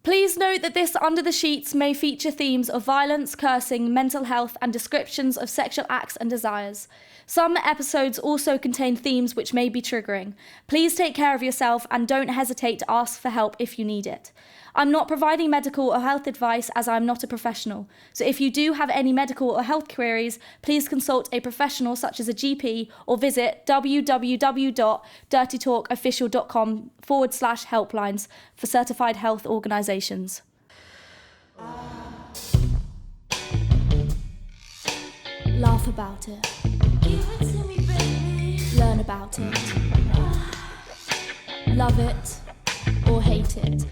Please note that this Under the Sheets may feature themes of violence, cursing, mental health, and descriptions of sexual acts and desires. Some episodes also contain themes which may be triggering. Please take care of yourself and don't hesitate to ask for help if you need it. I'm not providing medical or health advice as I'm not a professional. So if you do have any medical or health queries, please consult a professional such as a GP or visit www.dirtytalkofficial.com/helplines for certified health organisations. Laugh about it. Give it to me, baby. Learn about it. Love it or hate it.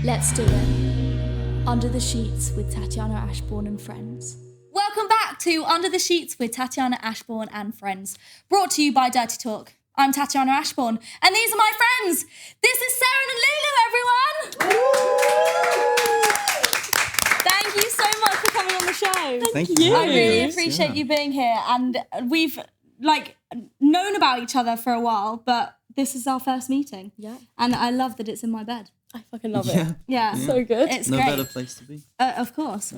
Let's do it. Under the Sheets with Tatiana Ashbourne and friends. Welcome back to Under the Sheets with Tatiana Ashbourne and friends. Brought to you by Dirty Talk. I'm Tatiana Ashbourne and these are my friends. This is Seren and Lulu, everyone. Thank you so much for coming on the show. Thank you. I really appreciate you being here, and we've known about each other for a while, but this is our first meeting. Yeah. And I love that it's in my bed. I fucking love it. Yeah. So good. It's No great. better place to be. Of course.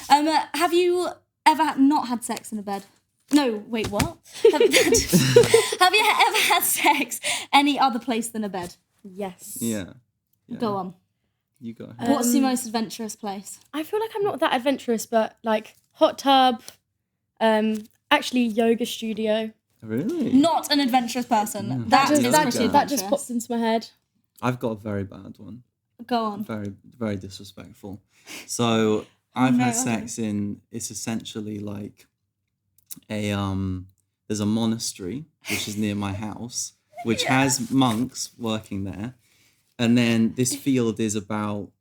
Have you ever not had sex in a bed? No, wait, what? Have you ever had sex any other place than a bed? Yes. Yeah. Go on. You go. What's your most adventurous place? I feel like I'm not that adventurous, but like hot tub, actually yoga studio. Really? Not an adventurous person. That is pretty That adventurous. just popped into my head. I've got a very bad one. Go on. Very, very disrespectful. So I've had sex in, it's essentially like there's a monastery, which is near my house, which has monks working there. And then this field is about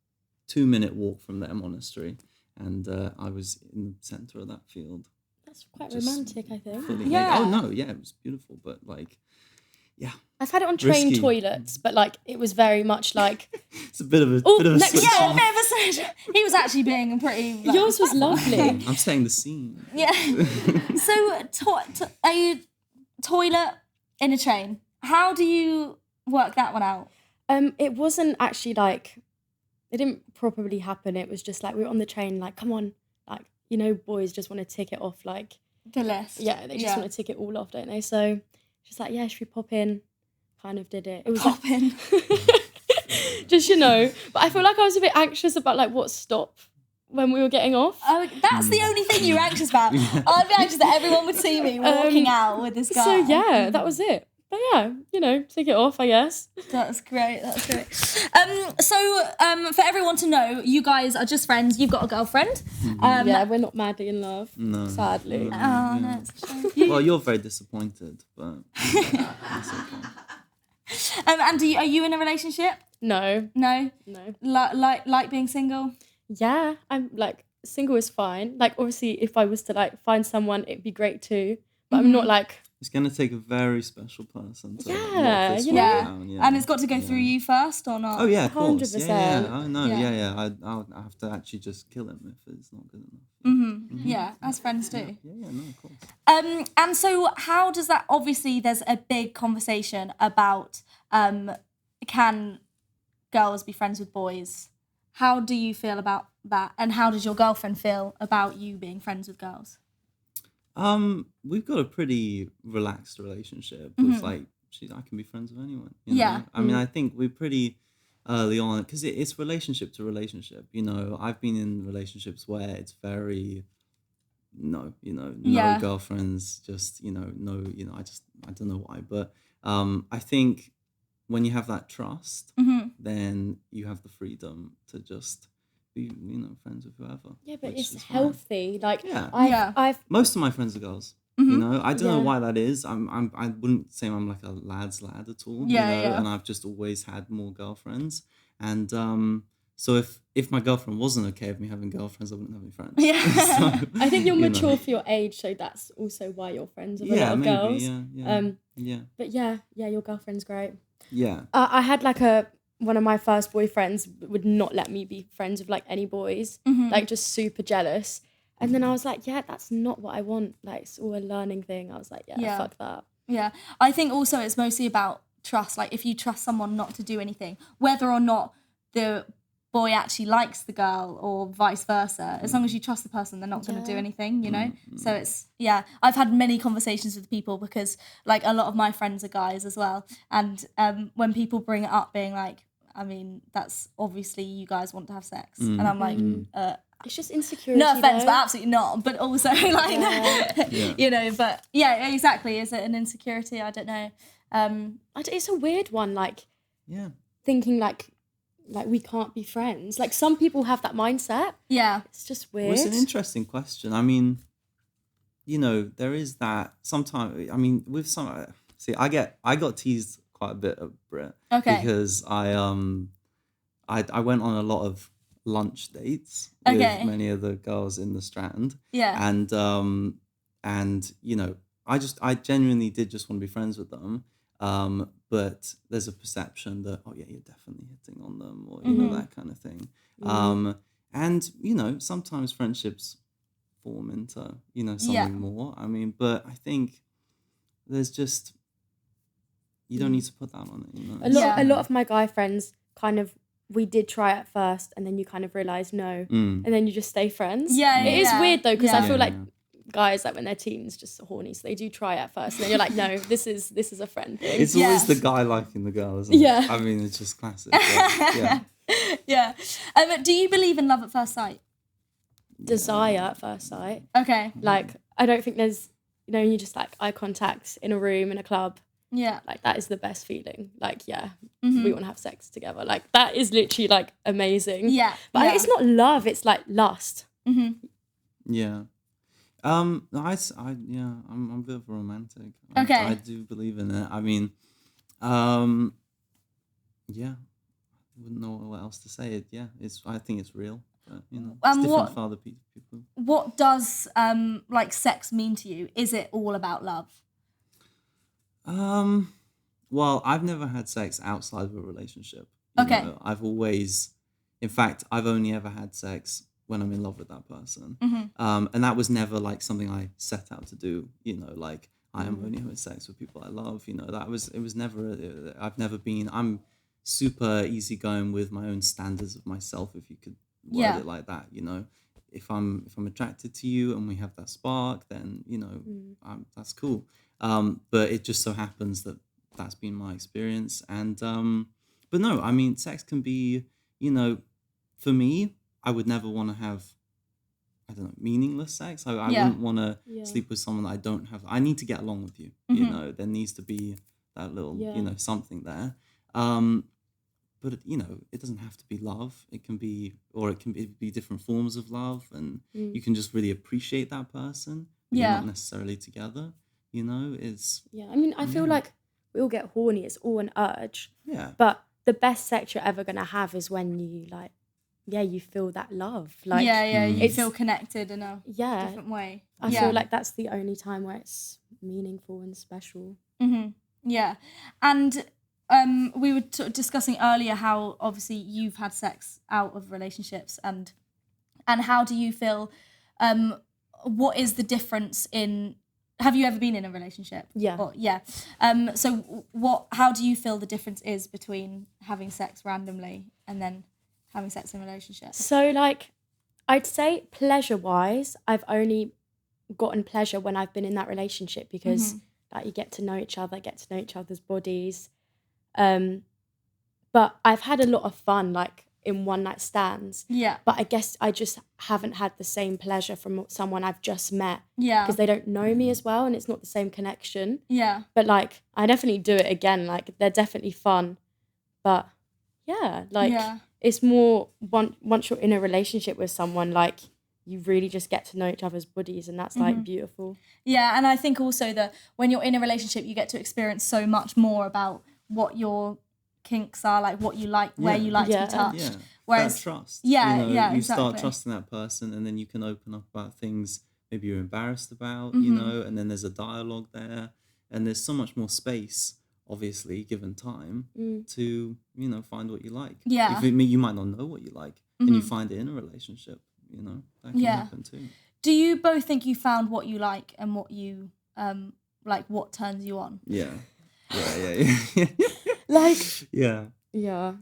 2-minute walk from their monastery. And I was in the centre of that field. That's quite Just romantic, I think. Fully Yeah. naked. Oh, no, yeah, it was beautiful. But like, yeah. I've had it on train Risky. toilets, but like it was very much like It's a bit of a, Oh, bit of a next- switch Yeah, off. never said. He was actually being pretty. yours was lovely. I'm saying the scene. Yeah. So, a toilet in a train. How do you work that one out? It wasn't actually like it didn't properly happen. It was just like we were on the train, like, come on, like, you know, boys just want to tick it off, like The list. yeah, they just want to tick it all off, don't they? So she's like, yeah, should we pop in? Kind of did it. It was Pop in. just, you know, but I feel like I was a bit anxious about like what stop when we were getting off. Oh, that's the only thing you were anxious about. I'd be anxious that everyone would see me walking out with this guy. So yeah, that was it. But yeah, you know, tick it off, I guess. That's great. That's great. For everyone to know, you guys are just friends. You've got a girlfriend. Yeah, we're not madly in love, No. sadly. Oh no, it's a shame. Well, you're very disappointed, but that's okay. And are you in a relationship? No. No. No. Like being single. Yeah, I'm like single is fine. Like obviously, if I was to like find someone, it'd be great too. But I'm not like. It's going to take a very special person to Yeah, lock this you one know. down. Yeah. And it's got to go through you first or not? Oh, yeah, of course. 100%. Yeah. I know. Yeah. Yeah. I'll have to actually just kill him if it's not good enough. Yeah, as friends do. Yeah, no, of course. And so how does that, obviously there's a big conversation about can girls be friends with boys? How do you feel about that? And how does your girlfriend feel about you being friends with girls? We've got a pretty relaxed relationship. It's like, I can be friends with anyone. You know? Yeah. I mean, I think we're pretty early on, because it's relationship to relationship. You know, I've been in relationships where it's very, no girlfriends, just, I don't know why. But I think when you have that trust, then you have the freedom to just be, friends with whoever. Yeah, but which it's is fine. healthy. Like Yeah. I've Most of my friends are girls. You know, I don't know Yeah. why that is. I wouldn't say I'm like a lad's lad at all. Yeah, you know, yeah. and I've just always had more girlfriends. And so if my girlfriend wasn't okay with me having girlfriends, I wouldn't have any friends. Yeah. So, I think you're you know. mature for your age, so that's also why you're friends with a Yeah, lot of maybe. girls. Yeah. But yeah, your girlfriend's great. Yeah. I had like one of my first boyfriends would not let me be friends with like any boys, like just super jealous. And then I was like, yeah, that's not what I want. Like it's all a learning thing. I was like, yeah. Fuck that. Yeah. I think also it's mostly about trust. Like if you trust someone not to do anything, whether or not the boy actually likes the girl or vice versa. As long as you trust the person, they're not going to do anything, you know? So it's, I've had many conversations with people because like a lot of my friends are guys as well. And when people bring it up being like, I mean, that's obviously you guys want to have sex. And I'm like, it's just insecurity. no offense, though. but absolutely not. But also like, you know, but yeah, exactly. Is it an insecurity? I don't know. It's a weird one, like thinking like we can't be friends. Like some people have that mindset. Yeah. It's just weird. Well, it's an interesting question. I mean, you know, there is that sometimes, I mean, with some, see, I got teased quite a bit at Brit. Okay. Because I went on a lot of lunch dates with many of the girls in the Strand. Yeah. And you know, I genuinely did just want to be friends with them. But there's a perception that, oh yeah, you're definitely hitting on them, or you know, that kind of thing. And you know, sometimes friendships form into, you know, something more. I mean, but I think there's just, you don't need to put that on it, you know. A lot of my guy friends kind of, we did try at first, and then you kind of realise no, and then you just stay friends. It is weird though, because I feel like guys, like when they're teens, just horny, so they do try at first, and then you're like, no, this is a friend thing. It's always the guy liking the girl, isn't it? I mean, it's just classic. Yeah. Do you believe in love at first sight? Desire at first sight. Okay. Like, I don't think there's, you know, you just like eye contact in a room, in a club. Yeah. Like, that is the best feeling. Like, we want to have sex together. Like, that is literally like amazing. Yeah. But it's not love, it's like lust. Yeah. I'm a bit of a romantic. Okay. I do believe in it. I mean, I wouldn't know what else to say. I think it's real. But, you know, it's different for other people. What does like sex mean to you? Is it all about love? Well, I've never had sex outside of a relationship. You know, I've only ever had sex when I'm in love with that person. And that was never like something I set out to do, you know, like I am only having sex with people I love, you know, I'm super easygoing with my own standards of myself, if you could word it like that, you know. If I'm attracted to you and we have that spark, then, you know, that's cool. But it just so happens that that's been my experience. And, but no, I mean, sex can be, you know, for me, I would never want to have, I don't know, meaningless sex. I wouldn't want to sleep with someone that I don't have. I need to get along with you. You know, there needs to be that little, you know, something there. But, you know, it doesn't have to be love. It can be different forms of love, and you can just really appreciate that person. But you're not necessarily together. You know, it's... Yeah, I mean, I feel like we all get horny. It's all an urge. Yeah. But the best sex you're ever going to have is when you, like, you feel that love. Like, you feel connected in a different way. I feel like that's the only time where it's meaningful and special. Yeah. And we were discussing earlier how obviously you've had sex out of relationships, and how do you feel, what is the difference in, have you ever been in a relationship? Yeah. So how do you feel the difference is between having sex randomly and then having sex in a relationship? So, like, I'd say pleasure-wise, I've only gotten pleasure when I've been in that relationship, because like, you get to know each other, get to know each other's bodies. But I've had a lot of fun, like, in one-night stands. Yeah. But I guess I just haven't had the same pleasure from someone I've just met. Yeah. Because they don't know me as well, and it's not the same connection. Yeah. But, like, I definitely do it again. Like, they're definitely fun. But, yeah, like... Yeah. It's more once you're in a relationship with someone, like, you really just get to know each other's bodies, and that's like beautiful. Yeah, and I think also that when you're in a relationship, you get to experience so much more about what your kinks are, like what you like, where you like to be touched. Yeah. Whereas that trust. Yeah, you know, you exactly. start trusting that person, and then you can open up about things maybe you're embarrassed about, you know, and then there's a dialogue there, and there's so much more space, obviously, given time, to, you know, find what you like. Yeah. You might not know what you like, and you find it in a relationship, you know, that can happen too. Do you both think you found what you like and what you, like, what turns you on? Yeah. Like... Yeah. Yeah.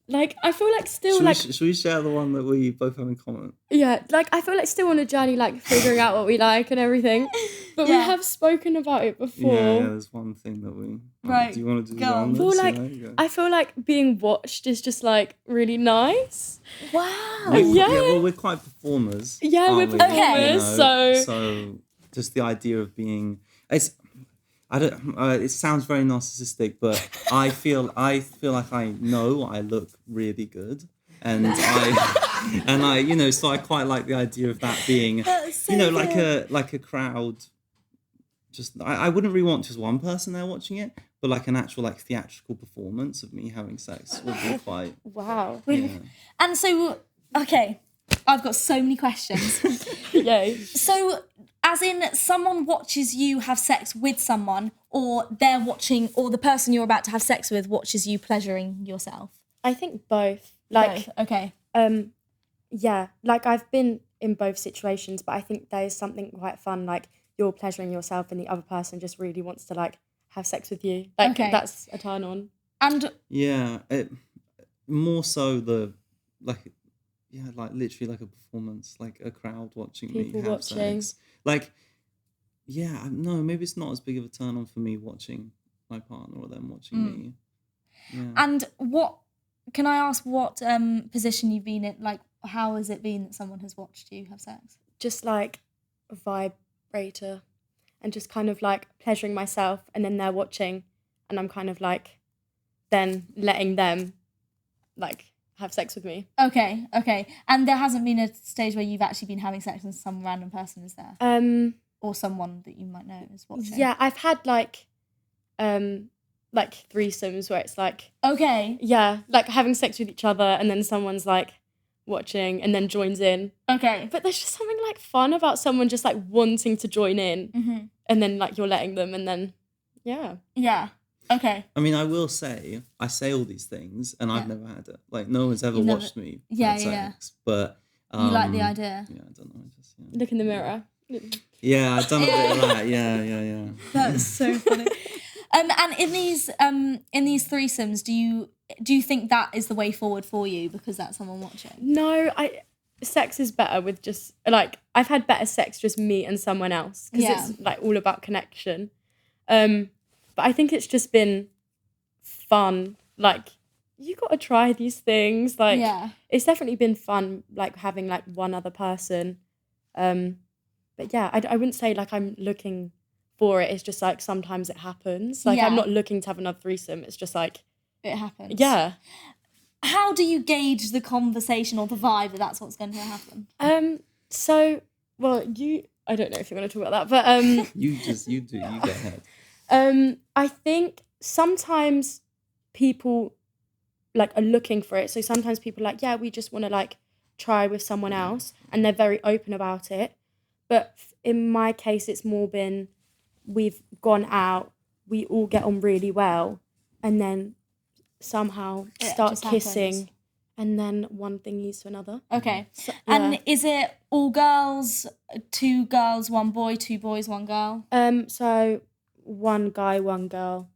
like I feel like still Should, like should we share the one that we both have in common? yeah, like I feel like still on a journey, like figuring out what we like and everything. But we Yeah. have spoken about it before. Yeah, there's one thing that we... Right, Do you want to do go that on. on Well, this? like Go. I feel like being watched is just like really nice. Wow. Yeah. Well, we're quite performers. Yeah, we're aren't we? performers, so So just the idea of being... I don't. It sounds very narcissistic, but I feel like I know I look really good, and I you know, so I quite like the idea of that being, So you know, like a crowd. Just I wouldn't really want just one person there watching it, but like an actual like theatrical performance of me having sex would be quite. wow. Yeah. And so, okay, I've got so many questions. Yay. So, as in, someone watches you have sex with someone, or they're watching, or the person you're about to have sex with watches you pleasuring yourself? I think both. Like Both, okay. yeah, like I've been in both situations, but I think there's something quite fun, like you're pleasuring yourself and the other person just really wants to like have sex with you. Like Okay. that's a turn on. And Yeah, more so the like, yeah, like literally like a performance, like a crowd watching People me have watching. sex. Like, yeah, no, maybe it's not as big of a turn on for me watching my partner or them watching me. Yeah. and what can I ask? What position you've been in? Like, how has it been that someone has watched you have sex? Just like a vibrator and just kind of like pleasuring myself, and then they're watching and I'm kind of like then letting them like have sex with me. Okay. And there hasn't been a stage where you've actually been having sex and some random person is there, or someone that you might know is watching. Yeah, I've had like threesomes where it's like Okay. yeah, like having sex with each other and then someone's like watching and then joins in. Okay. But there's just something like fun about someone just like wanting to join in Mm-hmm. and then like you're letting them and then yeah. Yeah. Okay. I mean, I will say, I say all these things, and I've never had it. Like, no one's ever You've never- watched me Yeah, have yeah, sex, but You like the idea? Yeah, I don't know. Just, Look in the mirror. yeah, I've done a bit of that. Yeah. That's so funny. And in these threesomes, do you think that is the way forward for you because that's someone watching? No, sex is better with just like I've had better sex just me and someone else because it's like all about connection. But I think it's just been fun. Like you got to try these things. Like it's definitely been fun. Like having like one other person. But yeah, I wouldn't say like I'm looking for it. It's just like sometimes it happens. Like I'm not looking to have another threesome. It's just like it happens. Yeah. How do you gauge the conversation or the vibe that that's what's going to happen? So well, I don't know if you want to talk about that, but You get ahead. I think sometimes people like are looking for it. So sometimes people are like, yeah, we just want to like try with someone else, and they're very open about it. But in my case, it's more been we've gone out, we all get on really well, and then somehow start just kissing, happens. and then one thing leads to another. Okay. So, And is it all girls, 2 girls, 1 boy, 2 boys, 1 girl? So one guy, one girl.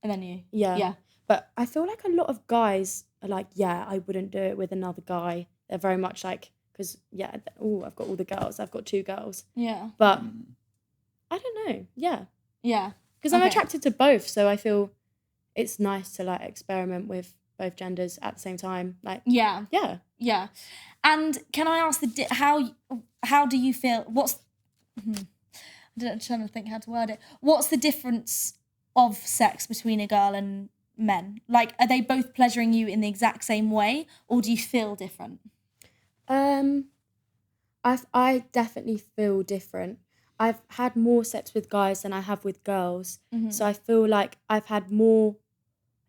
And then you? Yeah. Yeah. But I feel like a lot of guys are like, yeah, I wouldn't do it with another guy. They're very much like, because, yeah, I've got all the girls. I've got 2 girls. Yeah. But I don't know. Yeah. Yeah. Because I'm Okay. attracted to both. So I feel it's nice to like experiment with both genders at the same time. Like, Yeah. yeah. Yeah. And can I ask how do you feel? I'm trying to think how to word it. What's the difference of sex between a girl and men? Like, are they both pleasuring you in the exact same way, or do you feel different? I definitely feel different. I've had more sex with guys than I have with girls. Mm-hmm. So I feel like I've had more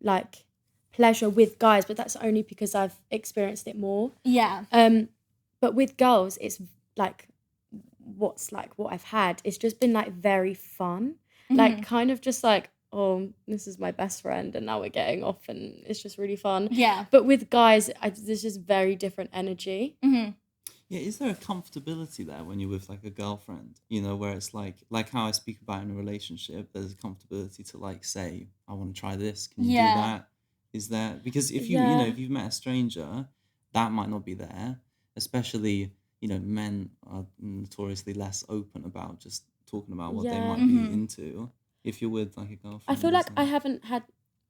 like pleasure with guys, but that's only because I've experienced it more. Yeah. But with girls, it's like what I've had. It's just been like very fun. Mm-hmm. Like kind of just like, oh, this is my best friend and now we're getting off and it's just really fun. Yeah. But with guys, there's just very different energy. Mm-hmm. Yeah, is there a comfortability there when you're with like a girlfriend? You know, where it's like how I speak about in a relationship, there's a comfortability to like say, I want to try this. Can you do that? Is there, because if you, you know, if you've met a stranger, that might not be there, especially, you know, men are notoriously less open about just talking about what they might be into. If you're with like a girlfriend. I feel like I haven't had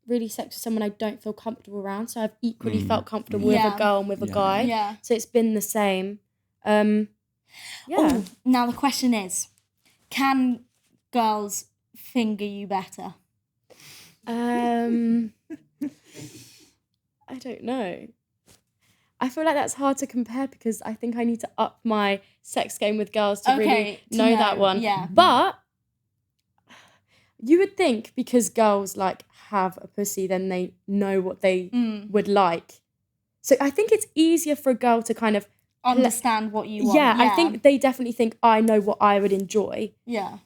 really sex with someone I don't feel comfortable around, so I've equally felt comfortable with a girl and with a guy. Yeah. So it's been the same. Oh, now the question is, can girls finger you better? I don't know. I feel like that's hard to compare because I think I need to up my sex game with girls to really know that one. Yeah. But you would think because girls like have a pussy, then they know what they would like. So I think it's easier for a girl to kind of understand what you want. Yeah, I think they definitely think I know what I would enjoy. Yeah.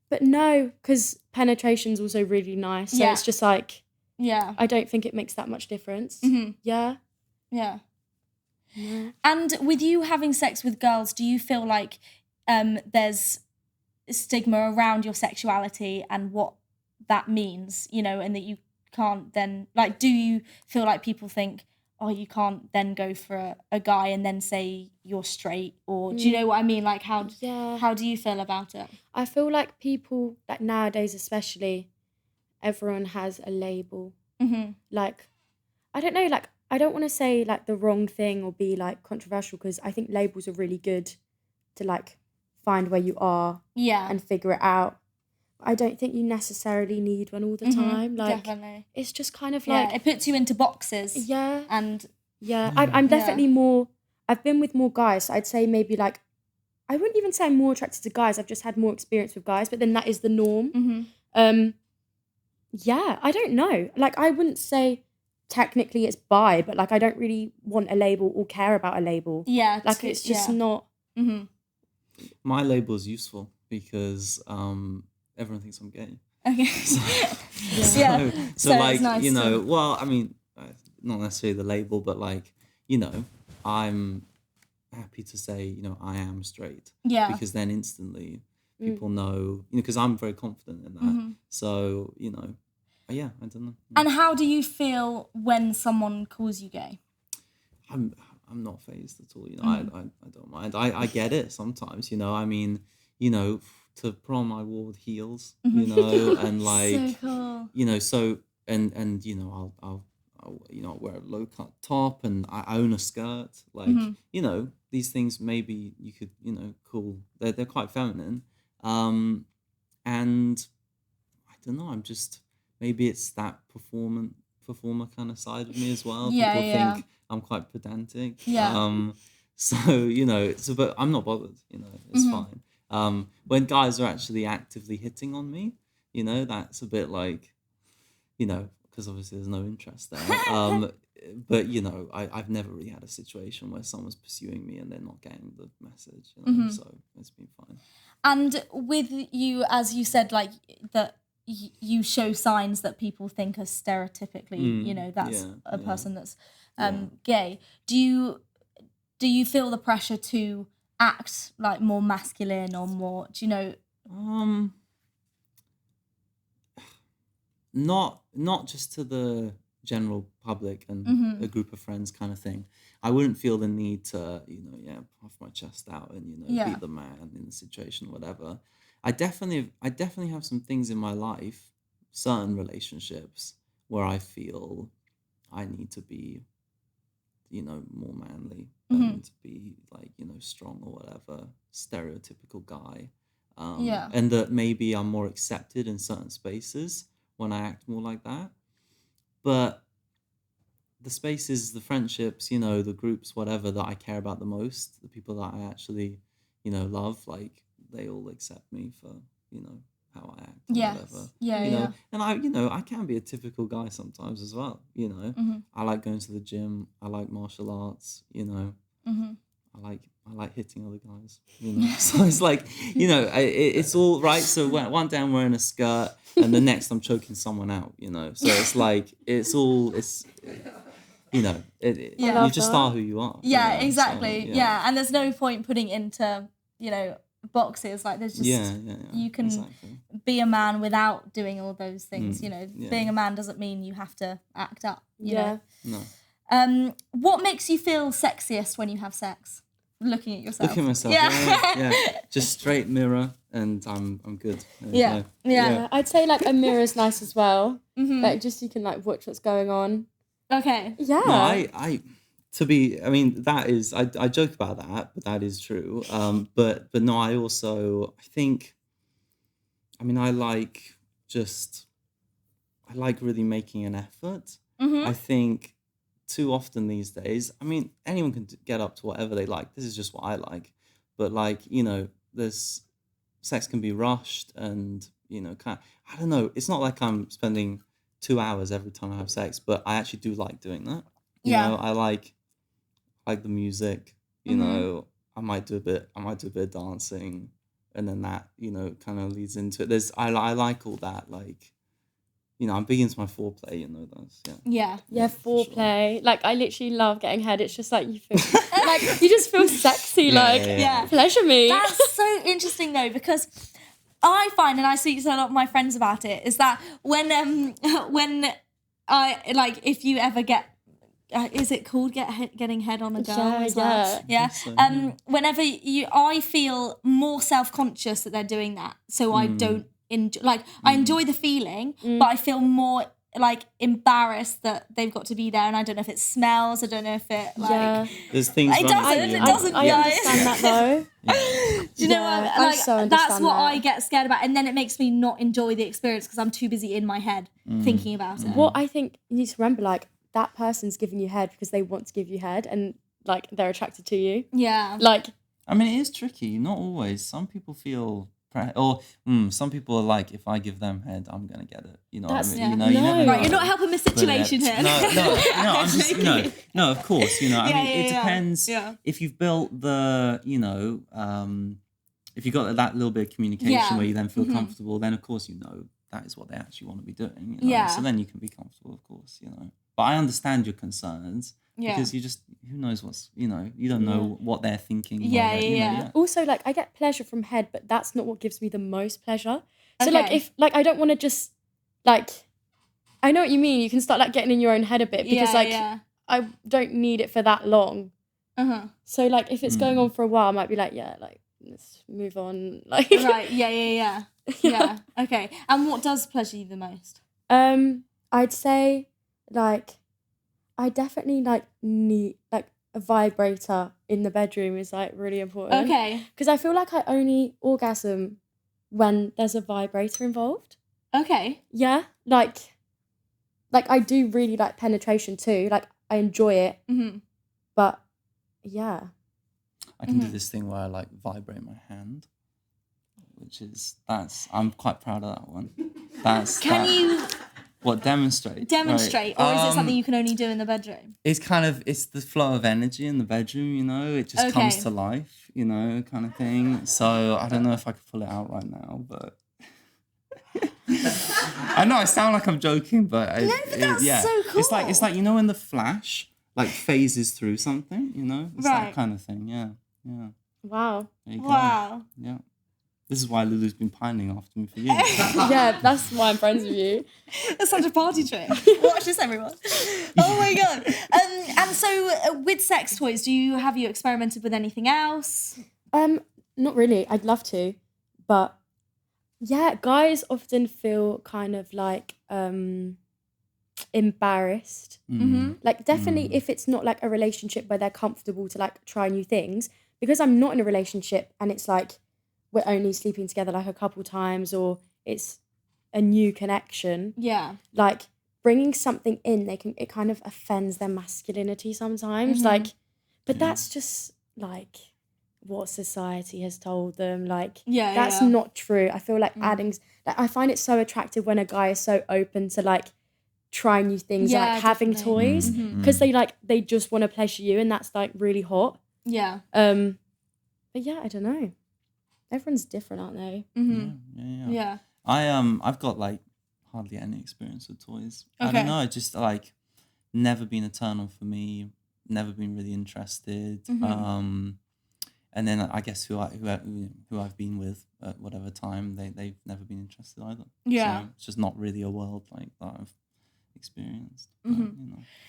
But no, because penetration's also really nice. So it's just like, I don't think it makes that much difference. Yeah. Yeah. And with you having sex with girls, do you feel like there's stigma around your sexuality and what that means, you know, and that you can't then, like, do you feel like people think, oh, you can't then go for a guy and then say you're straight, or do you know what I mean? Like, how do you feel about it? I feel like people, like nowadays especially, everyone has a label. Like, I don't know, like, I don't want to say like the wrong thing or be like controversial, because I think labels are really good to like find where you are and figure it out. I don't think you necessarily need one all the time. Like, definitely. It's just kind of like, it puts you into boxes. Yeah. And I'm definitely more, I've been with more guys. So I'd say maybe like, I wouldn't even say I'm more attracted to guys. I've just had more experience with guys, but then that is the norm. Yeah, I don't know. Like, I wouldn't say technically it's bi, but like I don't really want a label or care about a label. Yeah. Like it's just not. My label is useful because everyone thinks I'm gay. Okay. So like, nice you know, well, I mean, not necessarily the label, but like, you know, I'm happy to say, you know, I am straight. Yeah. Because then instantly people know, you know, because I'm very confident in that. So, you know, yeah, I don't know. And how do you feel when someone calls you gay? I'm not fazed at all, you know. I don't mind. I get it sometimes, you know. I mean, you know, to put on my wall with heels, you know, and like, so cool. you know, so and you know, I'll you know, I'll wear a low cut top and I own a skirt, like, you know, these things maybe you could, you know, cool. They're quite feminine, and I don't know. I'm just, maybe it's that performer kind of side of me as well. People think I'm quite pedantic. So, you know, but I'm not bothered, you know, it's fine. When guys are actually actively hitting on me, you know, that's a bit like, you know, because obviously there's no interest there. But, you know, I've never really had a situation where someone's pursuing me and they're not getting the message, you know, so it's been fine. And with you, as you said, like, that you show signs that people think are stereotypically, you know, that's a person that's gay. Do you feel the pressure to act like more masculine or more, do you know? Not just to the general public and a group of friends kind of thing. I wouldn't feel the need to, you know, puff my chest out and, you know, be the man in the situation, whatever. I definitely have some things in my life, certain relationships, where I feel I need to be, you know, more manly and to be like, you know, strong or whatever, stereotypical guy. And that maybe I'm more accepted in certain spaces when I act more like that. But the spaces, the friendships, you know, the groups, whatever, that I care about the most, the people that I actually, you know, love, like, they all accept me for, you know, how I act or whatever. You know, and I, you know, I can be a typical guy sometimes as well, you know. I like going to the gym, I like martial arts, you know. I like hitting other guys, you know. So it's like, you know, it's all right. So one day I'm wearing a skirt and the next I'm choking someone out, you know. So it's like, it's you know, you just are who you are. Yeah, you know? exactly. So, yeah, and there's no point putting into, you know, boxes. Like there's just you can exactly. be a man without doing all those things. You know, Yeah. being a man doesn't mean you have to act up. You know? No. What makes you feel sexiest when you have sex? Looking at yourself. Look at myself. Yeah. Just straight mirror, and I'm good. Yeah. I'd say like a mirror's nice as well. Like just you can like watch what's going on. Okay. Yeah. No, I mean, that is, I joke about that, but that is true. But no, I think, I mean, I like really making an effort. I think too often these days, I mean, anyone can get up to whatever they like. This is just what I like. But like, you know, sex can be rushed and, you know, I don't know. It's not like I'm spending 2 hours every time I have sex, but I actually do like doing that. You know, I like the music, you know, I might do a bit of dancing, and then that, you know, kind of leads into it. I like all that, like, you know, I'm big into my foreplay, you know, Yeah, foreplay. Sure. Like I literally love getting head. It's just like you feel like you just feel sexy, pleasure me. That's so interesting though, because I find, and I speak to a lot of my friends about it, is that when I like, if you ever get is it called getting head on a girl as well? Yeah. So, whenever I feel more self-conscious that they're doing that, so I don't enjoy. Like I enjoy the feeling, but I feel more like embarrassed that they've got to be there, and I don't know if it smells. I don't know if it like. There's things. It doesn't. I understand that though. Do you know what? Like that's what I get scared about, and then it makes me not enjoy the experience because I'm too busy in my head thinking about it. What I think you need to remember, like that person's giving you head because they want to give you head, and like they're attracted to you. Yeah. Like, I mean, it is tricky. Not always. Some people feel. Some people are like, if I give them head, I'm gonna get it. You know what I mean? Yeah. You know, you never know. Right, you're not helping the situation here. I'm just no. Of course, you know. I mean, it depends. Yeah. If you've built the, you know, if you've got that little bit of communication where you then feel comfortable, then of course you know that is what they actually want to be doing. You know? So then you can be comfortable, of course. You know, but I understand your concerns. Because you just, who knows what's, you know, you don't know what they're thinking. Yeah. Also, like, I get pleasure from head, but that's not what gives me the most pleasure. So, like, if, like, I don't want to just, like, I know what you mean. You can start, like, getting in your own head a bit because, I don't need it for that long. So, like, if it's going on for a while, I might be like, like, let's move on. Like, right, yeah. Okay. And what does pleasure you the most? I'd say, like, I definitely like need like a vibrator in the bedroom is like really important. Okay. Because I feel like I only orgasm when there's a vibrator involved. Okay. Yeah. Like I do really like penetration too. Like I enjoy it. But yeah. I can do this thing where I like vibrate my hand, I'm quite proud of that one. Can you... What, demonstrate? Demonstrate, right. Or is it something you can only do in the bedroom? It's the flow of energy in the bedroom, you know? It just comes to life, you know, kind of thing. So I don't know if I could pull it out right now, but... I know I sound like I'm joking, but... that's so cool. It's like, you know, when the flash, like, phases through something, you know? It's that kind of thing, yeah. Wow. There you go. Yeah. This is why Lulu's been pining after me for years. Yeah, that's why I'm friends with you. That's such a party trick. Watch this, everyone. Oh my God. And so with sex toys, have you experimented with anything else? Not really. I'd love to. But yeah, guys often feel kind of like embarrassed. Like definitely if it's not like a relationship where they're comfortable to like try new things, because I'm not in a relationship and it's like we're only sleeping together like a couple times or it's a new connection. Yeah. Like bringing something in, it kind of offends their masculinity sometimes. Like, but that's just like what society has told them. Like, that's not true. I feel like adding, like, I find it so attractive when a guy is so open to like try new things, and, like having toys, because they just want to pleasure you, and that's like really hot. Yeah. But yeah, I don't know. Everyone's different, aren't they? Yeah. I've got like hardly any experience with toys. I don't know. Just like never been a turn on for me. Never been really interested. And And then I guess who I've been with at whatever time, they've never been interested either. Yeah. So it's just not really a world like that I've experienced. But,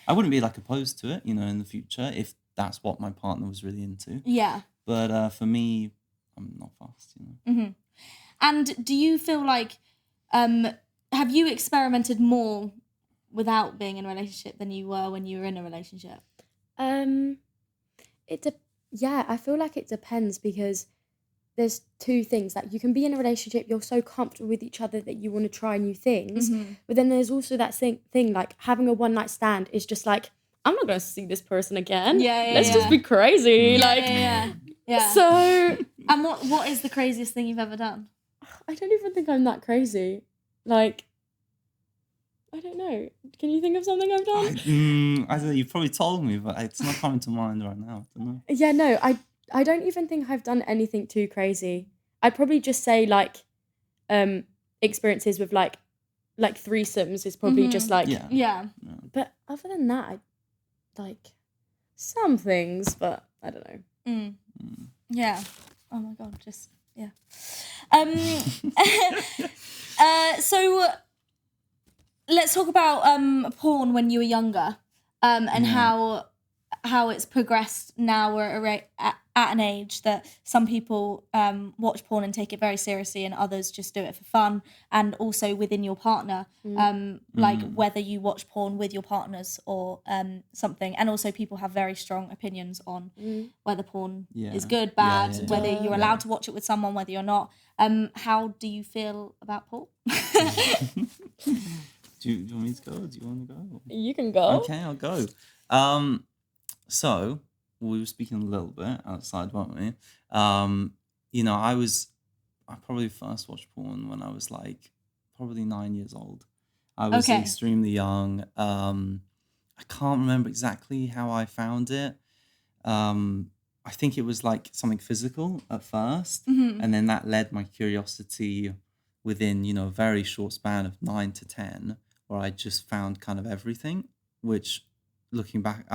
I wouldn't be like opposed to it, in the future if that's what my partner was really into. Yeah. But for me, I'm not fast, Mm-hmm. And do you feel like, have you experimented more without being in a relationship than you were when you were in a relationship? Yeah, I feel like it depends because there's two things. Like you can be in a relationship, you're so comfortable with each other that you want to try new things. But then there's also that thing like having a one night stand is just like, I'm not going to see this person again. Let's just be crazy. Yeah. So. And what is the craziest thing you've ever done? I don't even think I'm that crazy. Like, I don't know. Can you think of something I've done? I don't know, you've probably told me, but it's not coming to mind right now. I don't know. Yeah, no, I don't even think I've done anything too crazy. I'd probably just say like experiences with like threesomes is probably just like Yeah. But other than that, I like some things, but I don't know. Yeah. Oh my god, just yeah. So let's talk about porn when you were younger, and how it's progressed now. We're at an age that some people watch porn and take it very seriously, and others just do it for fun. And also within your partner, like whether you watch porn with your partners or something. And also people have very strong opinions on whether porn is good, bad, whether you're allowed to watch it with someone, whether you're not. How do you feel about porn? Do you want me to go? Do you want to go? You can go. Okay, I'll go. So we were speaking a little bit outside, weren't we? I probably first watched porn when I was like probably 9 years old. I was extremely young. I can't remember exactly how I found it. I think it was like something physical at first, and then that led my curiosity within, a very short span of 9 to 10, where I just found kind of everything, which looking back,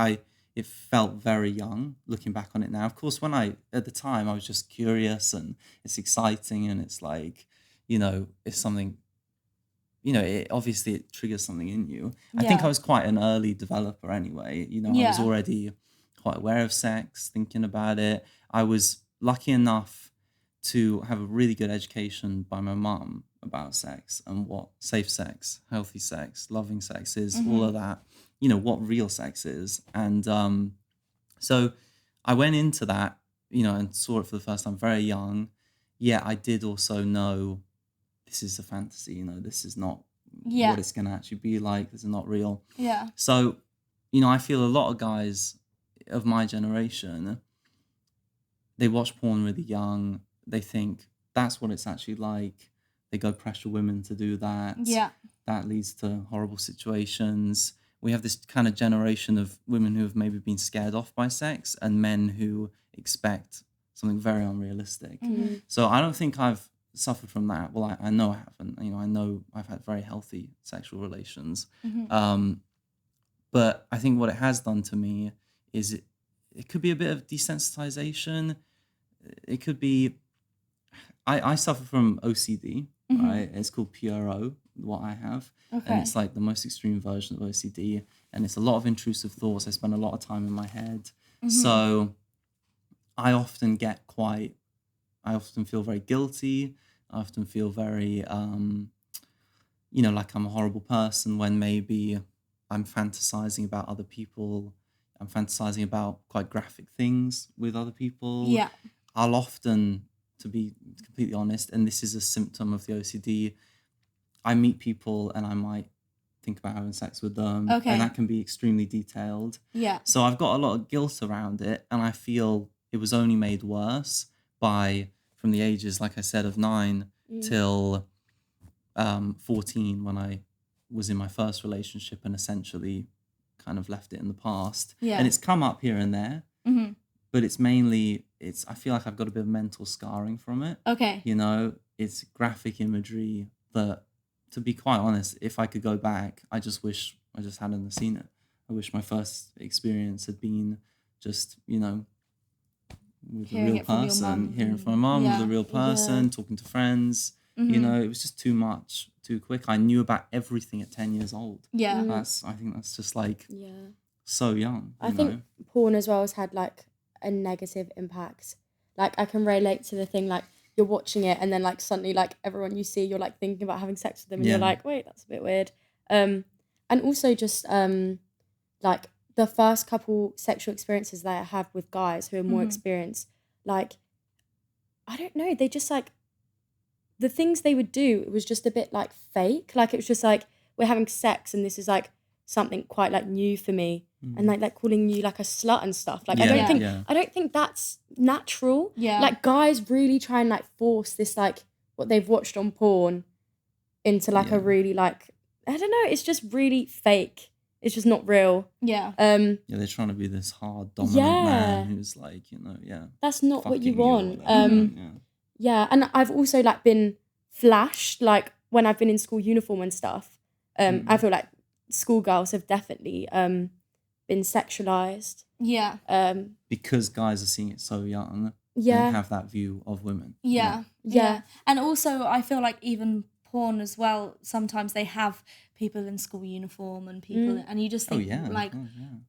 it felt very young looking back on it now. Of course, at the time, I was just curious and it's exciting and it's like, it's something, it triggers something in you. I think I was quite an early developer anyway. I was already quite aware of sex, thinking about it. I was lucky enough to have a really good education by my mum about sex and what safe sex, healthy sex, loving sex is, all of that, what real sex is. And so I went into that, and saw it for the first time very young. Yeah, I did also know this is a fantasy, this is not what it's going to actually be like. This is not real. Yeah. So, I feel a lot of guys of my generation, they watch porn really young. They think that's what it's actually like. They go pressure women to do that. Yeah. That leads to horrible situations. We have this kind of generation of women who have maybe been scared off by sex and men who expect something very unrealistic. So I don't think I've suffered from that. Well, I know I haven't. I know I've had very healthy sexual relations. But I think what it has done to me is it could be a bit of desensitization. It could be... I suffer from OCD, right? It's called PRO, what I have. And it's like the most extreme version of OCD. And it's a lot of intrusive thoughts. I spend a lot of time in my head. So I often feel very guilty. I often feel very, like I'm a horrible person when maybe I'm fantasizing about other people. I'm fantasizing about quite graphic things with other people. Yeah. I'll often, to be completely honest, and this is a symptom of the OCD, I meet people and I might think about having sex with them. And that can be extremely detailed. Yeah. So I've got a lot of guilt around it, and I feel it was only made worse from the ages, like I said, of 9 till 14, when I was in my first relationship and essentially kind of left it in the past. Yeah. And it's come up here and there, but it's mainly, I feel like I've got a bit of mental scarring from it. Okay. It's graphic imagery that, to be quite honest, if I could go back, I just wish I just hadn't seen it. I wish my first experience had been just, with a Hearing real it from your person, mum. hearing from my mum with Yeah. a real person, talking to friends. You know, it was just too much, too quick. I knew about everything at 10 years old. Yeah. I think that's just like Yeah. so young. I think porn as well has had like a negative impact. Like I can relate to the thing like you're watching it and then like suddenly like everyone you see you're like thinking about having sex with them and you're like, wait, that's a bit weird. And also just like the first couple sexual experiences that I have with guys who are more experienced, like I don't know, they just like the things they would do, it was just a bit like fake. Like it was just like we're having sex and this is like something quite like new for me. And like calling you like a slut and stuff. Like I don't think that's natural. Yeah. Like guys really try and like force this like what they've watched on porn into like a really like I don't know, it's just really fake. It's just not real. Yeah. They're trying to be this hard, dominant man who's like, you know, that's not what you fucking want. or Yeah, and I've also like been flashed like when I've been in school uniform and stuff. I feel like schoolgirls have definitely been sexualized. Yeah. because guys are seeing it so young Yeah. and have that view of women. Yeah. Yeah. And also I feel like even porn as well, sometimes they have people in school uniform and people and you just think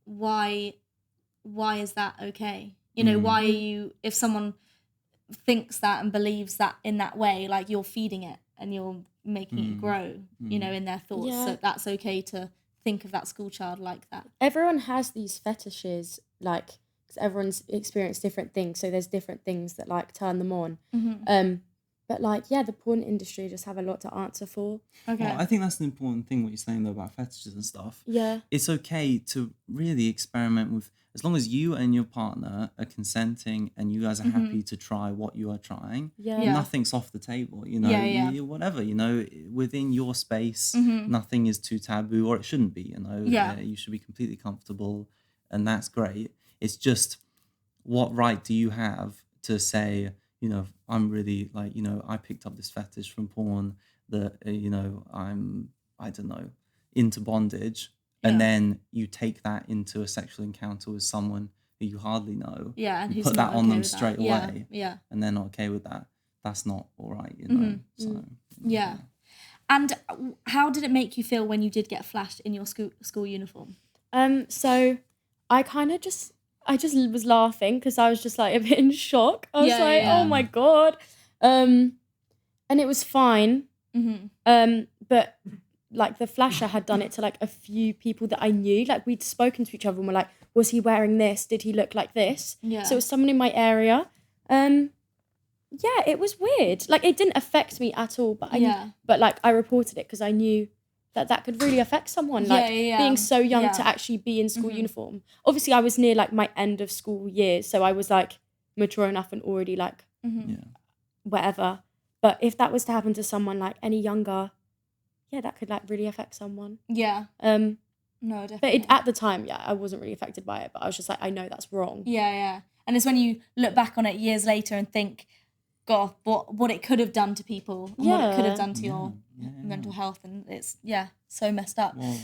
why is that okay? You know, why are you, if someone thinks that and believes that in that way, like you're feeding it and you're making it grow, you know, in their thoughts. Yeah. So that's okay to think of that school child like that. Everyone has these fetishes, like, because everyone's experienced different things. So there's different things that like turn them on. But like, yeah, the porn industry just have a lot to answer for. Okay. Well, I think that's an important thing what you're saying though about fetishes and stuff. Yeah. It's okay to really experiment with, as long as you and your partner are consenting and you guys are happy to try what you are trying. Yeah. Nothing's off the table, you know. Whatever, you know, within your space, nothing is too taboo, or it shouldn't be, you know. You should be completely comfortable, and that's great. It's just, what right do you have to say, you know, I'm really like, you know, I picked up this fetish from porn that, you know, I don't know, into bondage. And then you take that into a sexual encounter with someone who you hardly know. Yeah, and you who's put not that on okay them with that. straight away. Yeah. And they're not okay with that. That's not all right, you know. So Yeah. And how did it make you feel when you did get flashed in your school uniform? So I kind of just was laughing because I was just like a bit in shock. I was oh my God. And it was fine. But like the flasher had done it to like a few people that I knew. Like we'd spoken to each other and were like, was he wearing this? Did he look like this? Yeah. So it was someone in my area. Yeah, it was weird. Like it didn't affect me at all, but but like I reported it because I knew that could really affect someone. Like being so young to actually be in school uniform. Obviously I was near like my end of school years, so I was like mature enough and already like whatever. But if that was to happen to someone like any younger, yeah, that could like really affect someone. Yeah. No, definitely. But at the time, I wasn't really affected by it, but I was just like, I know that's wrong. Yeah. And it's when you look back on it years later and think, God, what it could have done to people and what it could have done to your mental health, and it's so messed up. Well,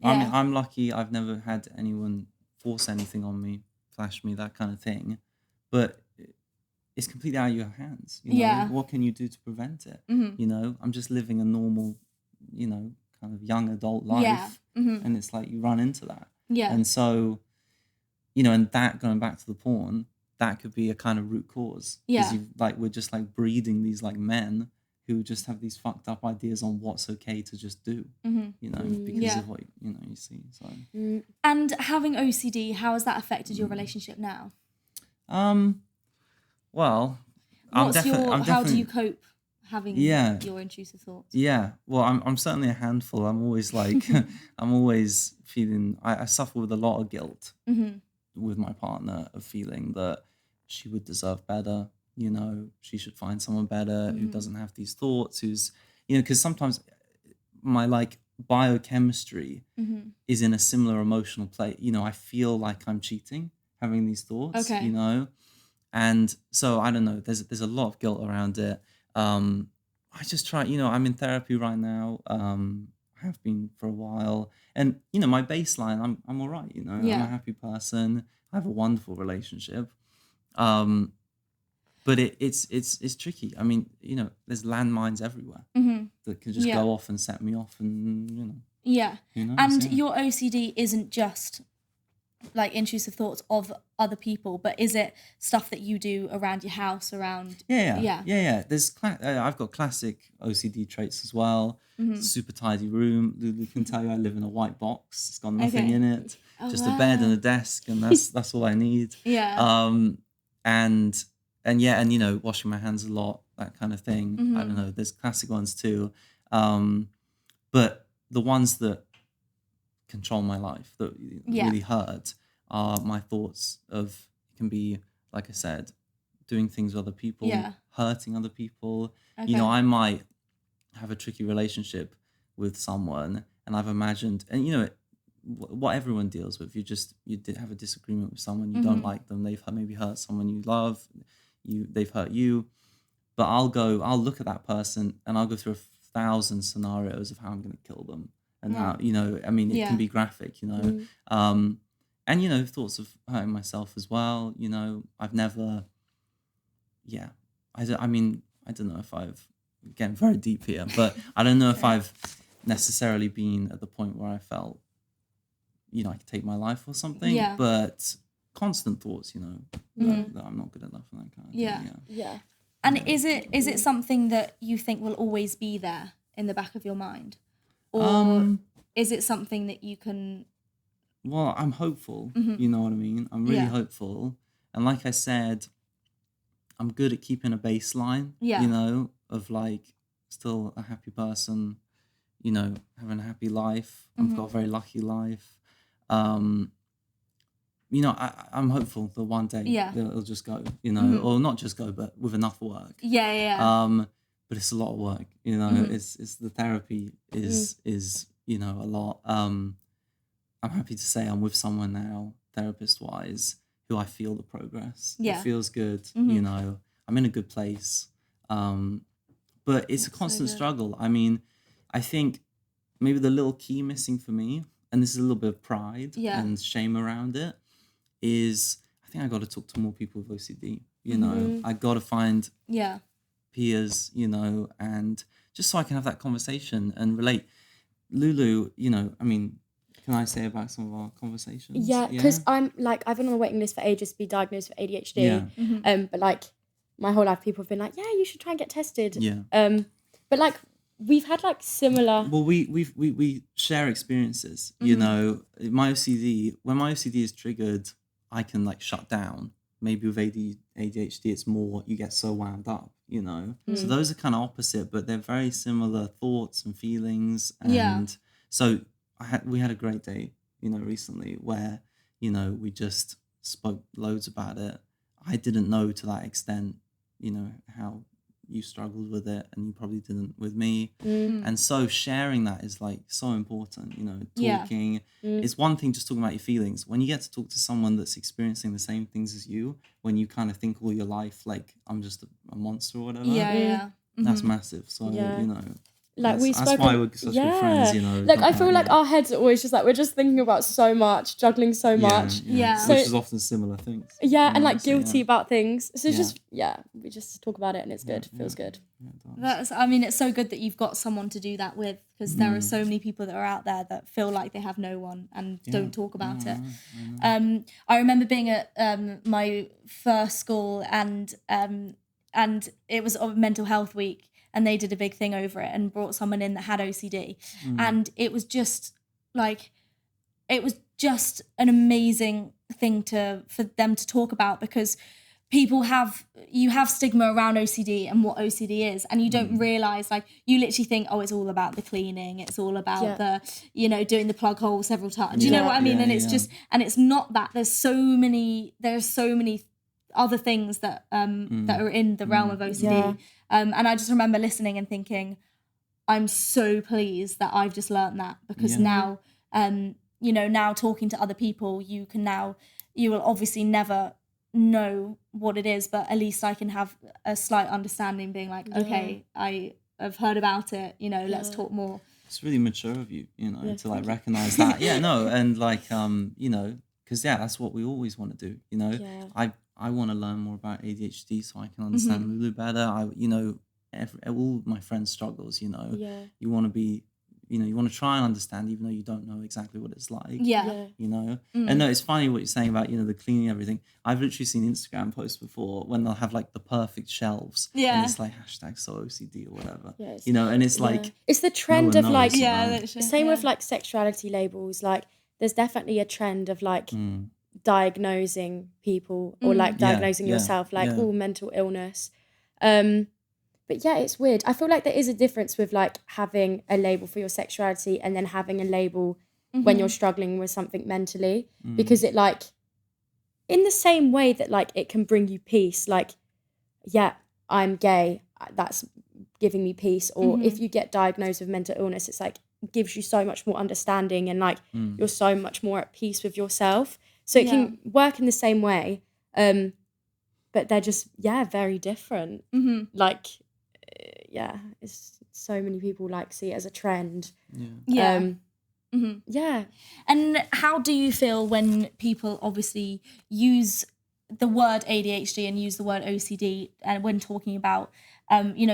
I mean, I'm lucky I've never had anyone force anything on me, flash me, that kind of thing. But it's completely out of your hands. You know? Yeah. What can you do to prevent it? You know, I'm just living a normal, you know, kind of young adult life. And it's like you run into that. Yeah. And so, you know, and that, going back to the porn, that could be a kind of root cause. Yeah. Like we're just like breeding these like men who just have these fucked up ideas on what's okay to just do, you know, because of what, you know, you see. So. And having OCD, how has that affected your relationship now? Well, how do you cope having your intrusive thoughts? Yeah, well, I'm certainly a handful. I'm always like, I'm always feeling, I suffer with a lot of guilt with my partner, of feeling that she would deserve better, you know, she should find someone better who doesn't have these thoughts, who's, you know, because sometimes my like biochemistry is in a similar emotional place. You know, I feel like I'm cheating, having these thoughts, you know. And so, I don't know, there's a lot of guilt around it. I just try, you know, I'm in therapy right now. I have been for a while. And, you know, my baseline, I'm all right, you know. I'm a happy person. I have a wonderful relationship. But it's tricky. I mean, you know, there's landmines everywhere that can just Yeah. go off and set me off, and you know. Yeah. Who knows, And yeah. your OCD isn't just like intrusive thoughts of other people, but is it stuff that you do around your house, around... Yeah. There's I've got classic OCD traits as well. Super tidy room. Lulu can tell you I live in a white box. It's got nothing Okay. in it, Oh, just a bed and a desk, and that's all I need. Yeah. And yeah, and you know, washing my hands a lot, that kind of thing. I don't know. There's classic ones too, but the ones that control my life that really hurt are my thoughts of, it can be, like I said, doing things with other people, hurting other people. You know, I might have a tricky relationship with someone, and I've imagined, and you know, what everyone deals with. You did have a disagreement with someone, you don't like them, they've maybe hurt someone you love, they've hurt you, but I'll look at that person and I'll go through 1,000 scenarios of how I'm going to kill them, and how, you know, I mean, it can be graphic, you know. And you know, thoughts of hurting myself as well. You know, I've never, I don't know if I've, getting very deep here, but I don't know if I've necessarily been at the point where I felt, you know, I could take my life or something, but constant thoughts, you know, that I'm not good enough and that kind of thing. Yeah. And is it something that you think will always be there in the back of your mind, or is it something that you can... Well, I'm hopeful, you know what I mean? I'm really hopeful. And like I said, I'm good at keeping a baseline, you know, of like still a happy person, you know, having a happy life. I've got a very lucky life. You know, I'm hopeful that one day it'll just go, you know, or not just go, but with enough work. But it's a lot of work, you know. It's the therapy is you know, a lot. I'm happy to say I'm with someone now, therapist wise, who I feel the progress. It feels good, you know. I'm in a good place. But it's a constant struggle. I mean, I think maybe the little key missing for me, and this is a little bit of pride and shame around it, is I think I got to talk to more people with OCD. You know, I got to find peers, you know, and just so I can have that conversation and relate. Lulu, you know, I mean, can I say about some of our conversations? Yeah, because I'm like, I've been on the waiting list for ages to be diagnosed with ADHD. But like my whole life, people have been like, yeah, you should try and get tested. But like we've had like similar. Well, we share experiences. You know, when my OCD is triggered, I can like shut down. Maybe with ADHD, it's more you get so wound up. You know, so those are kind of opposite, but they're very similar thoughts and feelings. And so we had a great day, you know, recently where, you know, we just spoke loads about it. I didn't know to that extent, you know, how you struggled with it, and you probably didn't with me. And so sharing that is like so important, you know, talking. It's one thing just talking about your feelings. When you get to talk to someone that's experiencing the same things as you, when you kind of think all your life like I'm just a monster or whatever, that's massive. So, you know, like that's why we're such good friends, you know. Like I feel like our heads are always just like we're just thinking about so much, juggling so much. So, which is often similar things. And like guilty about things. So it's just we just talk about it and it's good. It feels good. I mean, it's so good that you've got someone to do that with, because there are so many people that are out there that feel like they have no one and don't talk about it. I remember being at my first school, and it was a mental health week, and they did a big thing over it and brought someone in that had OCD. And it was just like, it was just an amazing thing for them to talk about, because you have stigma around OCD and what OCD is, and you don't realize, like, you literally think, oh, it's all about the cleaning, it's all about the, you know, doing the plug hole several times. Do you know what I mean? And it's just, and it's not that. There's so many other things that that are in the realm of OCD. And I just remember listening and thinking, I'm so pleased that I've just learned that, because now, you know, now talking to other people, you will obviously never know what it is, but at least I can have a slight understanding, being like, okay, I've heard about it, you know, let's talk more. It's really mature of you, you know, to like recognize that. And like, you know, because that's what we always want to do, you know. I want to learn more about ADHD so I can understand Lulu better. All my friends' struggles, Yeah. you want to be, you want to try and understand even though you don't know exactly what it's like. Yeah. And no, it's funny what you're saying about, the cleaning everything. I've literally seen Instagram posts before when they'll have like the perfect shelves. Yeah. And it's like hashtag so OCD or whatever. Yeah, it's- And it's like, it's the no trend one of knows, like, literally, same with like sexuality labels. Like there's definitely a trend of like diagnosing people or like diagnosing yourself, like all mental illness. But yeah, it's weird. I feel like there is a difference with like having a label for your sexuality and then having a label when you're struggling with something mentally, because it like, in the same way that like it can bring you peace, like, yeah, I'm gay, that's giving me peace. Or if you get diagnosed with mental illness, it's like gives you so much more understanding and like you're so much more at peace with yourself. So it can work in the same way. But they're just, very different. Like, it's so many people like see it as a trend. Yeah. And how do you feel when people obviously use the word ADHD and use the word OCD and when talking about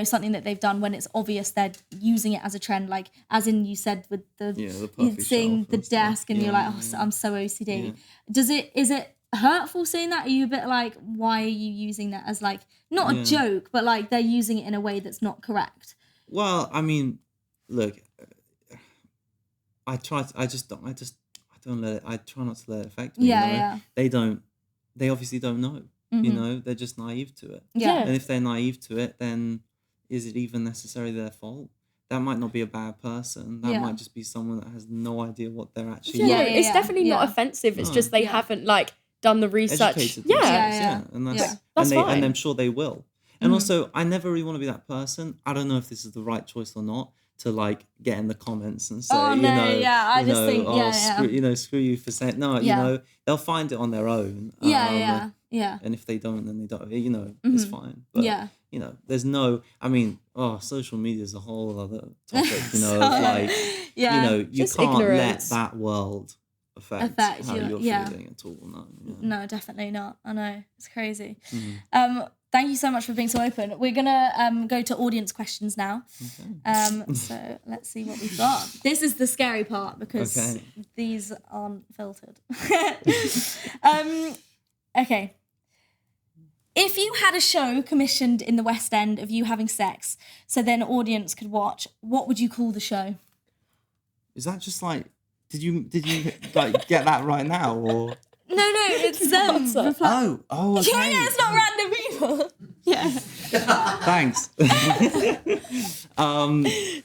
something that they've done, when it's obvious they're using it as a trend, like as in you said with the perfect seeing shelf the and stuff. desk and you're like, I'm so OCD. Is it hurtful seeing that? Are you a bit like, why are you using that as like not a joke, but like they're using it in a way that's not correct? Well, I mean, look, I try not to let it affect me. They obviously don't know. They're just naive to it. And if they're naive to it, then is it even necessarily their fault? That might not be a bad person. That might just be someone that has no idea what they're actually like. It's definitely not offensive. It's just they haven't like done the research. Educated themselves, and That's fine. and I'm sure they will. And also, I never really want to be that person. I don't know if this is the right choice or not to like get in the comments and say, screw you for saying no. They'll find it on their own. And if they don't, then they don't. It's fine. But there's no. I mean, social media is a whole other topic. You Just can't ignorance. let that world affect how you're feeling at all. No, definitely not. I know, it's crazy. Thank you so much for being so open. We're gonna go to audience questions now. So let's see what we've got. This is the scary part because these aren't filtered. Okay. If you had a show commissioned in the West End of you having sex, so then an audience could watch, what would you call the show? Is that just like? Did you like get that right now or? No, it's them. Okay. Yeah, it's not random people. Yeah. Thanks. I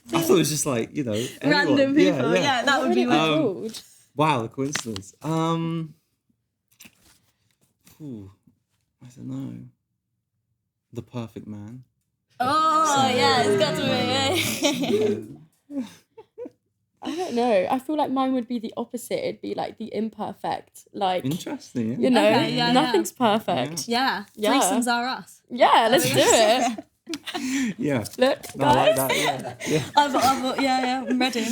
thought it was just like anyone. Random people. Yeah, that would be called. Wow, the coincidence. I don't know. The Perfect Man. Oh, it's got to be. I don't know. I feel like mine would be the opposite. It'd be like the imperfect. Like interesting. Nothing's perfect. Yeah. Threesomes are us. Yeah, let's do it. Yeah. Look, guys. I like that. Yeah. I'm ready.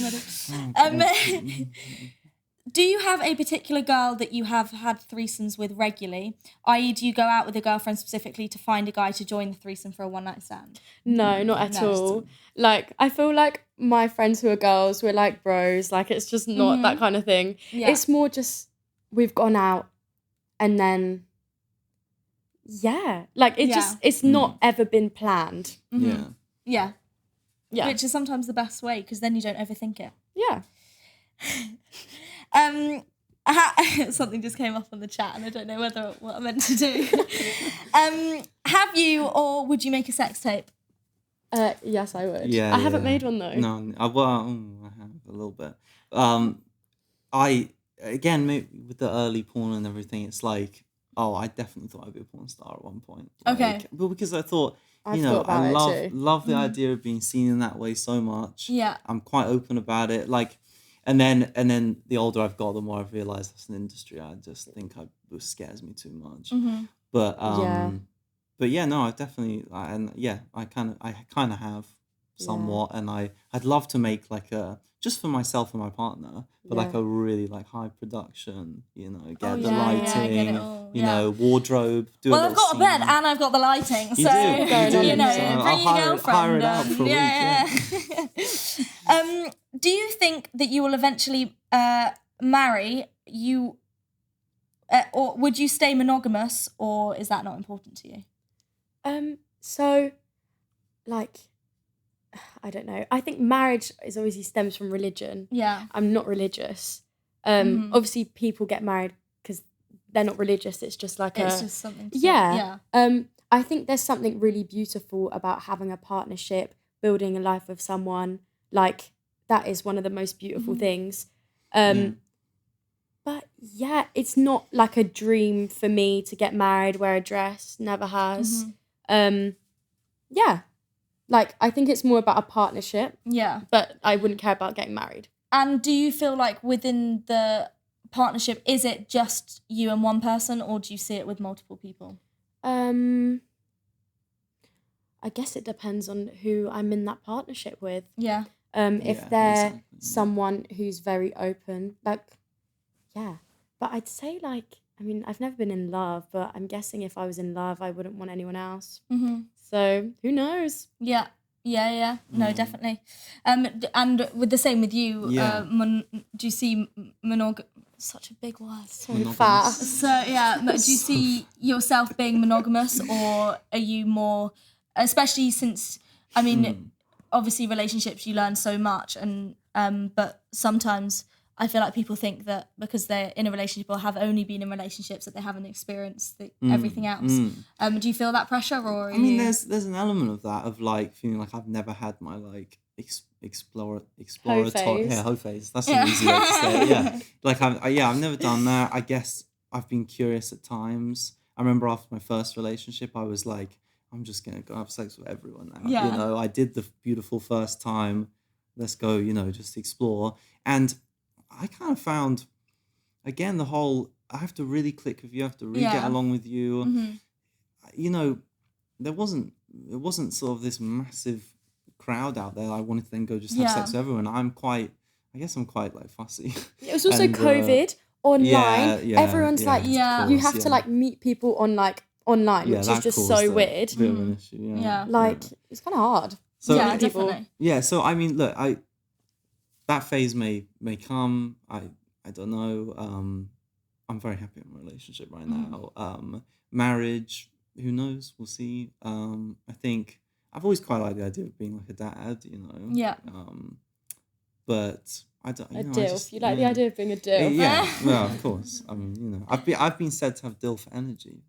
Do you have a particular girl that you have had threesomes with regularly? I.e., do you go out with a girlfriend specifically to find a guy to join the threesome for a one-night stand? No, not at all. Like, I feel like my friends who are girls, we're like bros. Like, it's just not that kind of thing. Yeah. It's more just we've gone out and then, like, it's not ever been planned. Yeah. Yeah. Which is sometimes the best way because then you don't overthink it. Yeah. Something just came up on the chat and I don't know what I meant to do. Have you or would you make a sex tape? Yes, I would. Yeah, I haven't made one though. No, I have a little bit. Maybe with the early porn and everything, it's like, I definitely thought I'd be a porn star at one point. Okay. But because I thought, I love the idea of being seen in that way so much. Yeah. I'm quite open about it. Like, and then the older I've got, the more I've realized that's an industry I just think it scares me too much. But I definitely I kind of have somewhat, and I'd love to make like a, just for myself and my partner, but like a really like high production, you know, get the lighting, get it all, you know, wardrobe. Well, I've got a bed and I've got the lighting, You so do. you know, So bring I'll your hire girlfriend. it out for a week. Do you think that you will eventually marry you, or would you stay monogamous, or is that not important to you? So, like, I don't know. I think marriage is obviously stems from religion. Yeah. I'm not religious. Obviously, people get married because they're not religious. It's just like It's just something to yeah. I think there's something really beautiful about having a partnership, building a life with someone. Like, that is one of the most beautiful things. But yeah, it's not like a dream for me to get married, wear a dress, never has. Yeah. Like, I think it's more about a partnership. Yeah. But I wouldn't care about getting married. And do you feel like within the partnership, is it just you and one person, or do you see it with multiple people? I guess it depends on who I'm in that partnership with. Yeah. If they're someone who's very open, like, yeah. But I'd say, like, I mean, I've never been in love, but I'm guessing if I was in love, I wouldn't want anyone else. So who knows? Yeah. No, definitely. And with the same with you, do you see such a big word. So fat. So yeah, do you see yourself being monogamous, or are you more, especially since, I mean, obviously relationships, you learn so much, and but sometimes I feel like people think that because they're in a relationship or have only been in relationships that they haven't experienced everything else. Do you feel that pressure, or are I mean, there's an element of that, of like feeling like I've never had my like exploratory hoe phase. That's an easy way to say it. Yeah, like I've never done that. I guess I've been curious at times. I remember after my first relationship, I was like, I'm just gonna go have sex with everyone now. Yeah. You know, I did the beautiful first time. Let's go, you know, just explore. And I kind of found, again, the whole, I have to really click with you, I have to really get along with you. You know, it wasn't sort of this massive crowd out there. I wanted to then go just have sex with everyone. I guess I'm quite like fussy. It was also COVID, online. Everyone's like, you have to like meet people on like online, which is just so weird. Bit of an issue, it's kind of hard. So, yeah, definitely. Yeah, so I mean, look, that phase may come. I don't know. I'm very happy in my relationship right now. Marriage, who knows? We'll see. I think I've always quite liked the idea of being like a dad, you know. Yeah. But I don't. A DILF. You like the idea of being a DILF? Yeah. Well, of course. I mean, you know, I've been said to have DILF energy.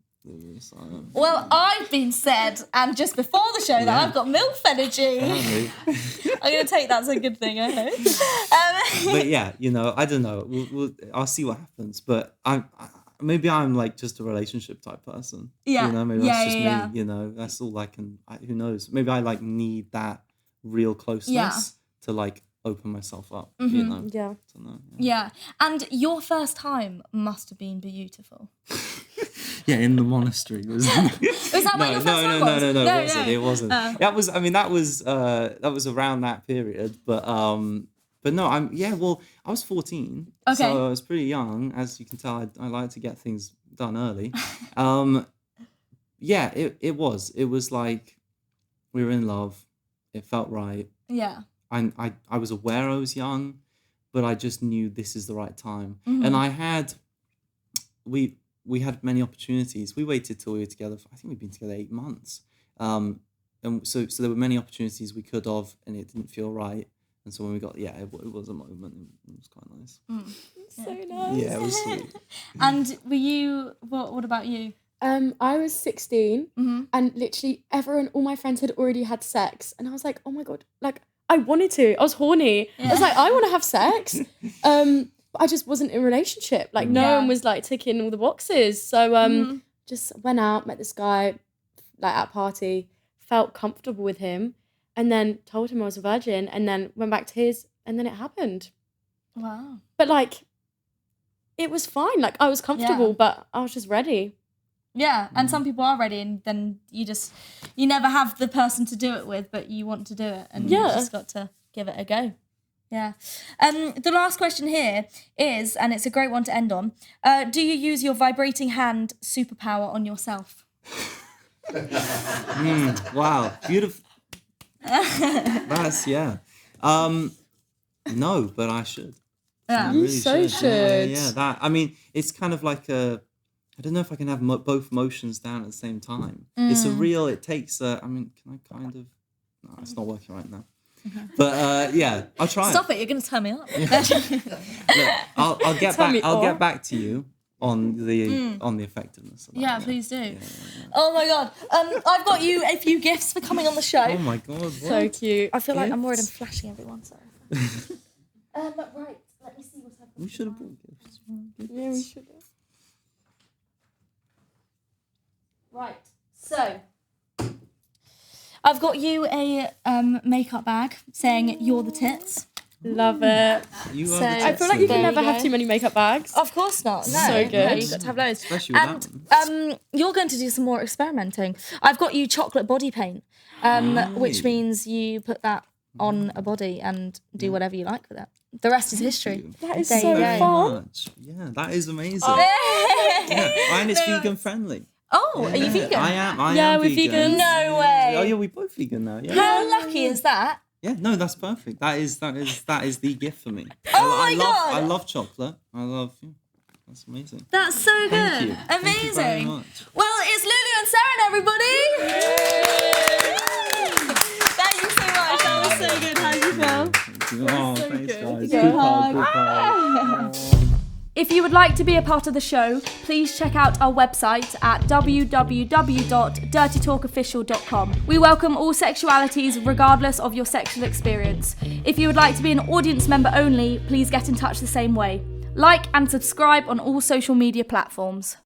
So, well, I've been said, and just before the show, that I've got MILF energy. I'm going to take that as a good thing, I hope. But yeah, you know, I don't know. I'll see what happens. But maybe I'm like just a relationship type person. Yeah. You know, maybe that's just me. You know, that's all I can. Who knows? Maybe I like need that real closeness to like open myself up. You know. Yeah. I don't know, Yeah. And your first time must have been beautiful. Yeah, in the monastery. Was that what your first time was? No, it wasn't. That was. I mean, that was around that period. But no, I was 14, so I was pretty young. As you can tell, I like to get things done early. It was like we were in love. It felt right. Yeah. I was aware I was young, but I just knew this is the right time. And we had many opportunities. We waited till we were together. I think we'd been together 8 months. And so there were many opportunities we could have, and it didn't feel right. And so when we got, it was a moment. It was quite nice. So nice. Yeah, it was sweet. And were you, what about you? I was 16 and literally all my friends had already had sex. And I was like, oh my God, like I wanted to. I was horny. I was like, I want to have sex. But I just wasn't in a relationship. Like no one was like ticking all the boxes. So just went out, met this guy like at a party, felt comfortable with him, and then told him I was a virgin, and then went back to his, and then it happened. Wow. But like, it was fine. Like I was comfortable, but I was just ready. Yeah, and some people are ready, and then you never have the person to do it with, but you want to do it, and you just got to give it a go. Yeah. The last question here is, and it's a great one to end on, do you use your vibrating hand superpower on yourself? Wow, beautiful. That's, no, but I should. Yeah. I really should. Yeah, that, I mean, it's kind of like I don't know if I can have both motions down at the same time. It's it takes, I mean, can I kind of, no, it's not working right now. But yeah, I'll try. Stop it! You're going to turn me up. Look, I'll get back. I'll get back to you on the effectiveness of that. Yeah, please do. Oh my god! I've got you a few gifts for coming on the show. Oh my god! What? So cute. I feel like I'm worried I'm flashing everyone. Sorry. Right. Let me see what's happening. We should have brought gifts. Yeah, we should have. Right. So. I've got you a makeup bag saying you're the tits. Love it. You So- are the I feel like you There can you never go. have too many makeup bags. Of course not. No. So good. No, you've got to have loads. Especially with that one. And you're going to do some more experimenting. I've got you chocolate body paint, which means you put that on a body and do whatever you like with it. The rest is history. That is There so you go. fun. Much. Yeah, that is amazing. Yeah, and it's vegan friendly. Oh, are you vegan? I am. Yeah, am we're vegan. vegan. No way. Oh yeah, we're both vegan now. Yeah. How lucky is that? Yeah, no, that's perfect. That is the gift for me. Oh my I God. love chocolate. That's amazing. That's so good. Thank you. Thank you very Amazing. much. Well, it's Lulu and Seren, everybody. Thank you so much. That was so good. How did you feel? Oh, so thanks, good. guys. Yeah. Good hug, good hug. If you would like to be a part of the show, please check out our website at www.dirtytalkofficial.com. We welcome all sexualities regardless of your sexual experience. If you would like to be an audience member only, please get in touch the same way. Like and subscribe on all social media platforms.